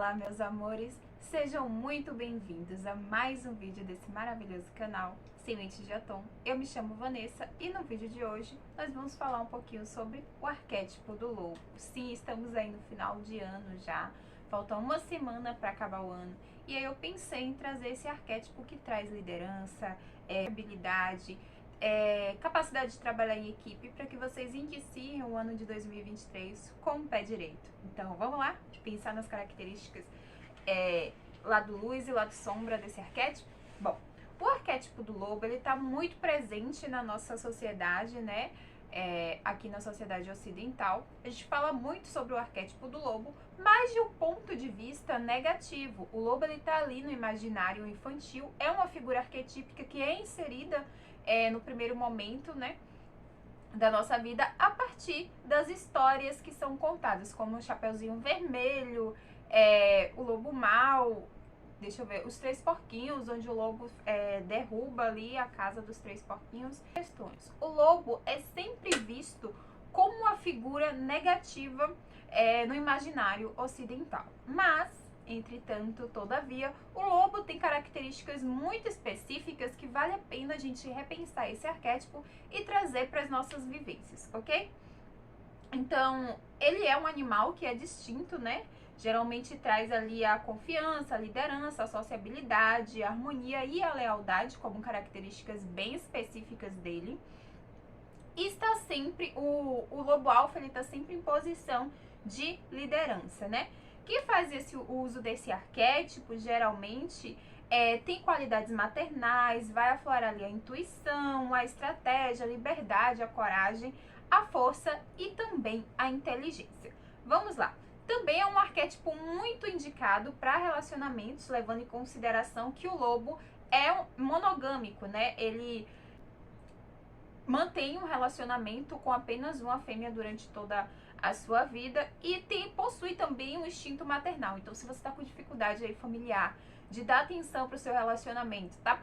Olá, meus amores, sejam muito bem-vindos a mais um vídeo desse maravilhoso canal Sementes de Atom. Eu me chamo Vanessa e no vídeo de hoje nós vamos falar um pouquinho sobre o arquétipo do lobo. Sim, estamos aí no final de ano já, falta uma semana para acabar o ano e aí eu pensei em trazer esse arquétipo que traz liderança, habilidade, capacidade de trabalhar em equipe para que vocês iniciem o ano de 2023 com o pé direito. Então vamos lá pensar nas características lado luz e lado sombra desse arquétipo? Bom, o arquétipo do lobo ele está muito presente na nossa sociedade, né? Aqui na sociedade ocidental, a gente fala muito sobre o arquétipo do lobo, mas de um ponto de vista negativo. O lobo ele está ali no imaginário infantil, é uma figura arquetípica que é inserida no primeiro momento, né, da nossa vida a partir das histórias que são contadas, como o Chapeuzinho Vermelho, o Lobo Mau, deixa eu ver, os Três Porquinhos, onde o lobo derruba ali a casa dos Três Porquinhos. O lobo é sempre visto como uma figura negativa no imaginário ocidental, mas entretanto, todavia, o lobo tem características muito específicas que vale a pena a gente repensar esse arquétipo e trazer para as nossas vivências, ok? Então, ele é um animal que é distinto, né? Geralmente traz ali a confiança, a liderança, a sociabilidade, a harmonia e a lealdade como características bem específicas dele. E está sempre, o lobo alfa, ele está sempre em posição de liderança, né? Quem faz o uso desse arquétipo, geralmente, tem qualidades maternais, vai aflorar ali a intuição, a estratégia, a liberdade, a coragem, a força e também a inteligência. Vamos lá. Também é um arquétipo muito indicado para relacionamentos, levando em consideração que o lobo é monogâmico, né? Ele mantém um relacionamento com apenas uma fêmea durante toda a sua vida e possui também um instinto maternal. Então, se você está com dificuldade aí familiar de dar atenção para o seu relacionamento, está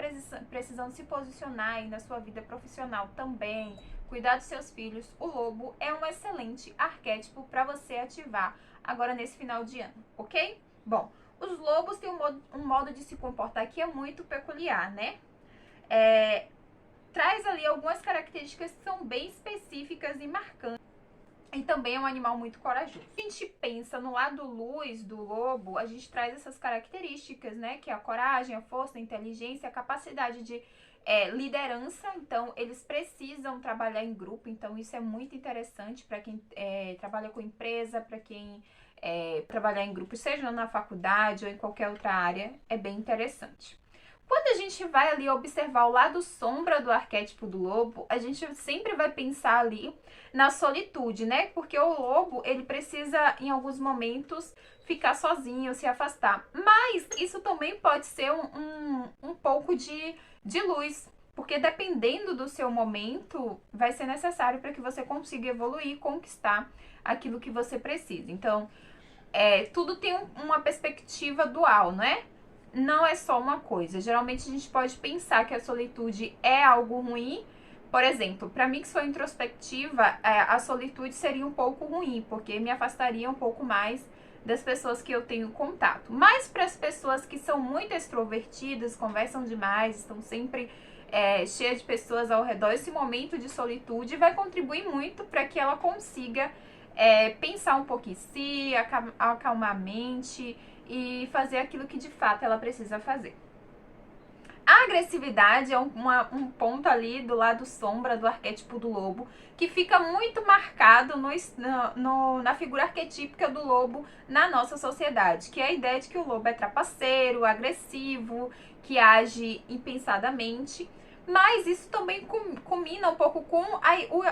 precisando se posicionar aí na sua vida profissional também, cuidar dos seus filhos, o lobo é um excelente arquétipo para você ativar agora nesse final de ano, ok? Bom, os lobos têm um modo de se comportar que é muito peculiar, né? Traz ali algumas características que são bem específicas e marcantes. E também é um animal muito corajoso. A gente pensa no lado luz do lobo, a gente traz essas características, né? Que é a coragem, a força, a inteligência, a capacidade de liderança. Então, eles precisam trabalhar em grupo. Então, isso é muito interessante para quem trabalha com empresa, para quem trabalhar em grupo, seja na faculdade ou em qualquer outra área. É bem interessante. Quando a gente vai ali observar o lado sombra do arquétipo do lobo, a gente sempre vai pensar ali na solitude, né? Porque o lobo, ele precisa, em alguns momentos, ficar sozinho, se afastar. Mas isso também pode ser um pouco de luz, porque dependendo do seu momento, vai ser necessário para que você consiga evoluir e conquistar aquilo que você precisa. Então, tudo tem uma perspectiva dual, não é? Não é só uma coisa. Geralmente a gente pode pensar que a solitude é algo ruim. Por exemplo, para mim que sou introspectiva, a solitude seria um pouco ruim, porque me afastaria um pouco mais das pessoas que eu tenho contato. Mas para as pessoas que são muito extrovertidas, conversam demais, estão sempre cheias de pessoas ao redor, esse momento de solitude vai contribuir muito para que ela consiga pensar um pouco em si, acalmar a mente e fazer aquilo que de fato ela precisa fazer. A agressividade é um ponto ali do lado sombra do arquétipo do lobo, que fica muito marcado na figura arquetípica do lobo na nossa sociedade, que é a ideia de que o lobo é trapaceiro, agressivo, que age impensadamente. Mas isso também combina um pouco com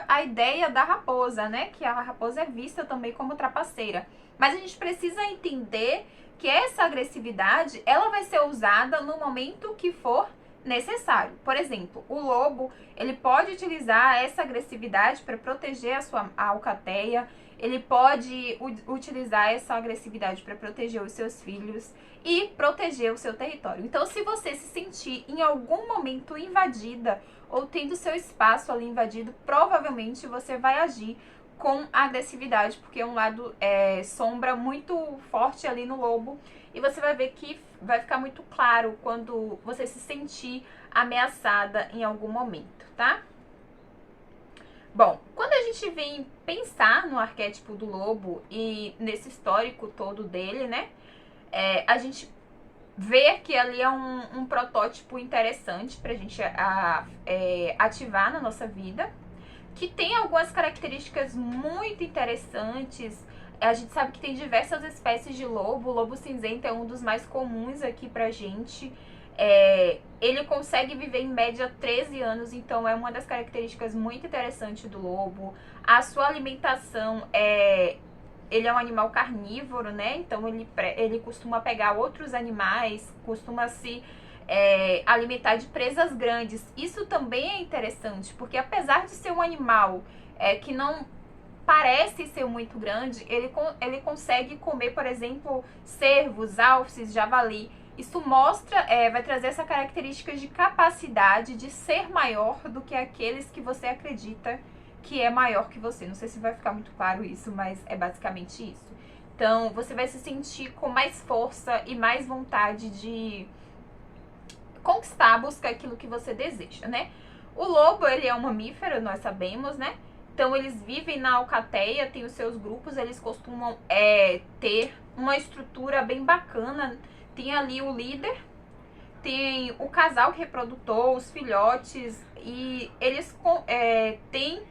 a ideia da raposa, né? Que a raposa é vista também como trapaceira. Mas a gente precisa entender que essa agressividade, ela vai ser usada no momento que for necessário. Por exemplo, o lobo, ele pode utilizar essa agressividade para proteger a sua alcateia, ele pode utilizar essa agressividade para proteger os seus filhos e proteger o seu território. Então, se você se sentir em algum momento invadida ou tendo seu espaço ali invadido, provavelmente você vai agir com agressividade, porque é um lado sombra muito forte ali no lobo. E você vai ver que vai ficar muito claro quando você se sentir ameaçada em algum momento, tá? Bom, quando a gente vem pensar no arquétipo do lobo e nesse histórico todo dele, né? A gente vê que ali é um protótipo interessante pra gente ativar na nossa vida, que tem algumas características muito interessantes. A gente sabe que tem diversas espécies de lobo. O lobo cinzento é um dos mais comuns aqui pra gente. Ele consegue viver em média 13 anos, então é uma das características muito interessantes do lobo. A sua alimentação ele é um animal carnívoro, né? Então ele costuma pegar outros animais, costuma se alimentar de presas grandes. Isso também é interessante, porque apesar de ser um animal que não parece ser muito grande, ele consegue comer, por exemplo, cervos, alces, javali. Isso mostra, vai trazer essa característica de capacidade de ser maior do que aqueles que você acredita que é maior que você. Não sei se vai ficar muito claro isso, mas é basicamente isso. Então, você vai se sentir com mais força e mais vontade de conquistar, buscar aquilo que você deseja, né? O lobo, ele é um mamífero, nós sabemos, né? Então, eles vivem na alcateia, tem os seus grupos, eles costumam ter uma estrutura bem bacana. Tem ali o líder, tem o casal reprodutor, os filhotes, e eles têm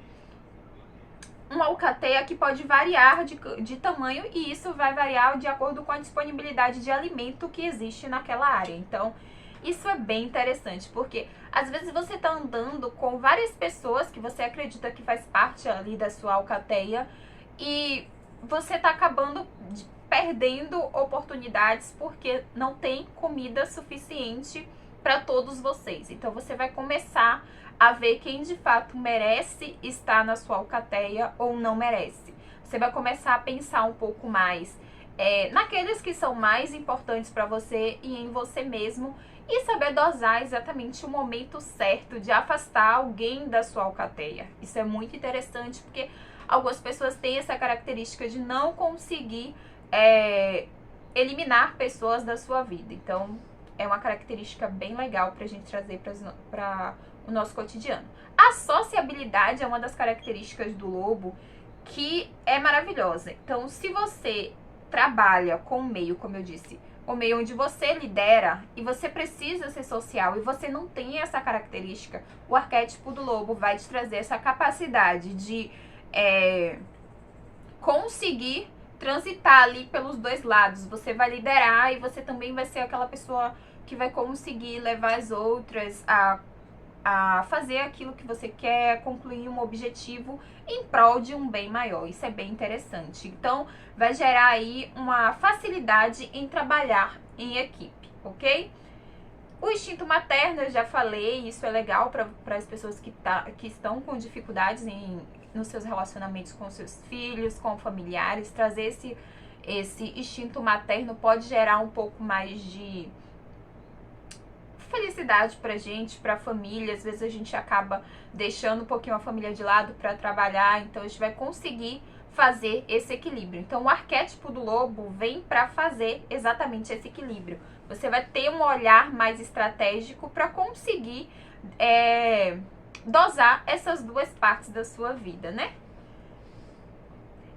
uma alcateia que pode variar de tamanho, e isso vai variar de acordo com a disponibilidade de alimento que existe naquela área. Então, isso é bem interessante, porque às vezes você tá andando com várias pessoas que você acredita que faz parte ali da sua alcateia, e você tá acabando perdendo oportunidades porque não tem comida suficiente para todos vocês. Então você vai começar a ver quem de fato merece estar na sua alcateia ou não merece. Você vai começar a pensar um pouco mais naqueles que são mais importantes para você e em você mesmo, e saber dosar exatamente o momento certo de afastar alguém da sua alcateia. Isso é muito interessante, porque algumas pessoas têm essa característica de não conseguir eliminar pessoas da sua vida. Então, é uma característica bem legal pra gente trazer para o nosso cotidiano. A sociabilidade é uma das características do lobo que é maravilhosa. Então, se você trabalha com o meio, como eu disse, o meio onde você lidera e você precisa ser social e você não tem essa característica, o arquétipo do lobo vai te trazer essa capacidade de conseguir transitar ali pelos dois lados. Você vai liderar e você também vai ser aquela pessoa que vai conseguir levar as outras a fazer aquilo que você quer, concluir um objetivo em prol de um bem maior. Isso é bem interessante. Então, vai gerar aí uma facilidade em trabalhar em equipe, ok? O instinto materno, eu já falei, isso é legal para as pessoas que estão com dificuldades nos seus relacionamentos com seus filhos, com familiares. Trazer esse instinto materno pode gerar um pouco mais de felicidade pra gente, pra família. Às vezes a gente acaba deixando um pouquinho a família de lado pra trabalhar, então a gente vai conseguir fazer esse equilíbrio. Então o arquétipo do lobo vem pra fazer exatamente esse equilíbrio. Você vai ter um olhar mais estratégico pra conseguir dosar essas duas partes da sua vida, né?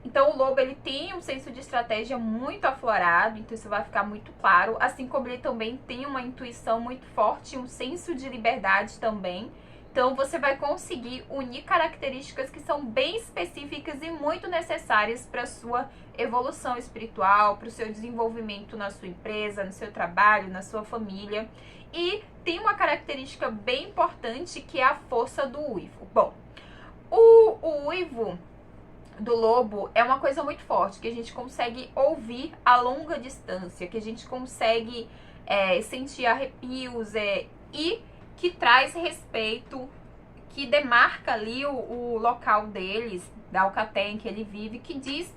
Então o lobo, ele tem um senso de estratégia muito aflorado, então isso vai ficar muito claro, assim como ele também tem uma intuição muito forte, um senso de liberdade também. Então você vai conseguir unir características que são bem específicas e muito necessárias para a sua evolução espiritual, para o seu desenvolvimento na sua empresa, no seu trabalho, na sua família. E tem uma característica bem importante, que é a força do uivo. Bom, o uivo do lobo é uma coisa muito forte, que a gente consegue ouvir a longa distância, que a gente consegue sentir arrepios e que traz respeito, que demarca ali o local deles, da alcateia em que ele vive, que diz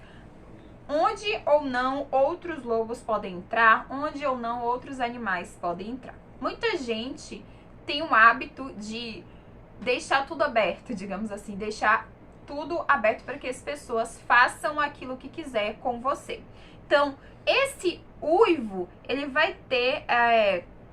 onde ou não outros lobos podem entrar, onde ou não outros animais podem entrar. Muita gente tem um hábito de deixar tudo aberto, digamos assim, deixar tudo aberto para que as pessoas façam aquilo que quiser com você. Então, esse uivo, ele vai ter,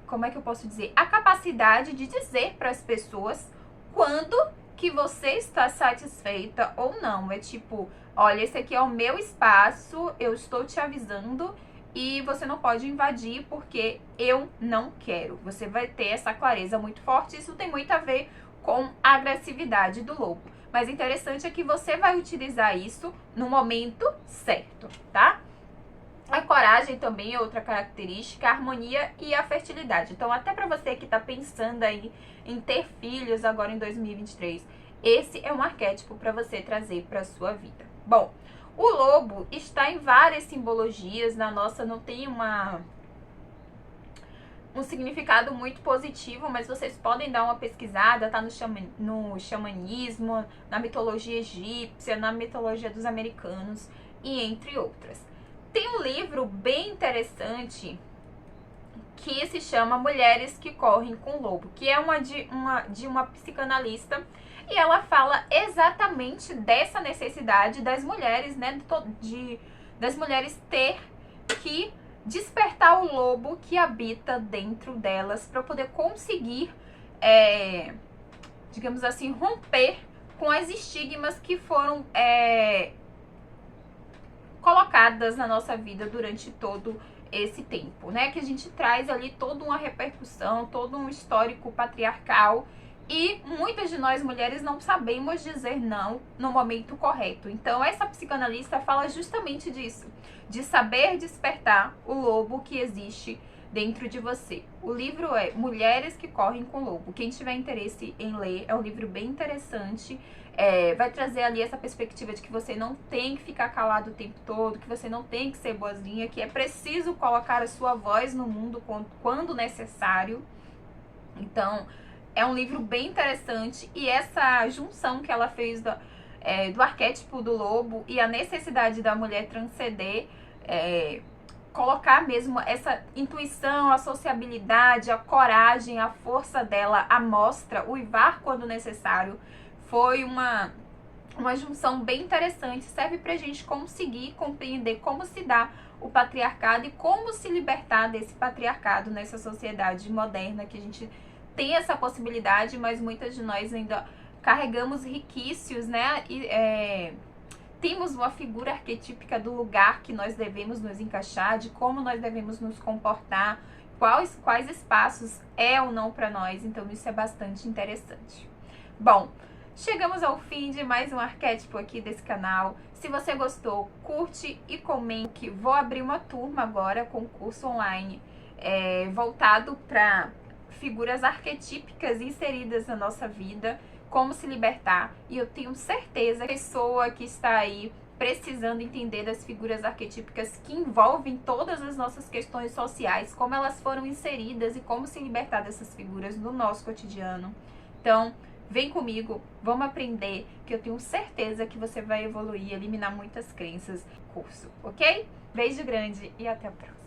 como é que eu posso dizer? A capacidade de dizer para as pessoas quando que você está satisfeita ou não. É tipo, olha, esse aqui é o meu espaço, eu estou te avisando e você não pode invadir porque eu não quero. Você vai ter essa clareza muito forte. Isso tem muito a ver com a agressividade do lobo. Mas interessante é que você vai utilizar isso no momento certo, tá? A coragem também é outra característica, a harmonia e a fertilidade. Então, até para você que está pensando aí em ter filhos agora em 2023, esse é um arquétipo para você trazer para a sua vida. Bom, o lobo está em várias simbologias, na nossa não tem um significado muito positivo, mas vocês podem dar uma pesquisada, tá no xamanismo, na mitologia egípcia, na mitologia dos americanos e entre outras. Tem um livro bem interessante que se chama Mulheres que Correm com o Lobo, que é de uma psicanalista, e ela fala exatamente dessa necessidade das mulheres, né, das mulheres ter que despertar o lobo que habita dentro delas para poder conseguir, digamos assim, romper com as estigmas que foram colocadas na nossa vida durante todo esse tempo, né? Que a gente traz ali toda uma repercussão, todo um histórico patriarcal e muitas de nós mulheres não sabemos dizer não no momento correto. Então essa psicanalista fala justamente disso, de saber despertar o lobo que existe dentro de você. O livro é Mulheres que Correm com o Lobo. Quem tiver interesse em ler, é um livro bem interessante. Vai trazer ali essa perspectiva de que você não tem que ficar calado o tempo todo, que você não tem que ser boazinha, que é preciso colocar a sua voz no mundo quando necessário. Então, é um livro bem interessante e essa junção que ela fez do arquétipo do lobo e a necessidade da mulher transcender, colocar mesmo essa intuição, a sociabilidade, a coragem, a força dela à mostra, uivar quando necessário, foi uma junção bem interessante, serve pra gente conseguir compreender como se dá o patriarcado e como se libertar desse patriarcado nessa sociedade moderna, que a gente tem essa possibilidade, mas muitas de nós ainda carregamos riquícios, né? Temos uma figura arquetípica do lugar que nós devemos nos encaixar, de como nós devemos nos comportar, quais espaços é ou não para nós, então isso é bastante interessante. Bom, chegamos ao fim de mais um arquétipo aqui desse canal. Se você gostou, curte e comente. Vou abrir uma turma agora com curso online voltado para figuras arquetípicas inseridas na nossa vida, como se libertar. E eu tenho certeza que a pessoa que está aí precisando entender das figuras arquetípicas que envolvem todas as nossas questões sociais, como elas foram inseridas e como se libertar dessas figuras no nosso cotidiano. Então, vem comigo, vamos aprender, que eu tenho certeza que você vai evoluir, eliminar muitas crenças no curso, ok? Beijo grande e até a próxima.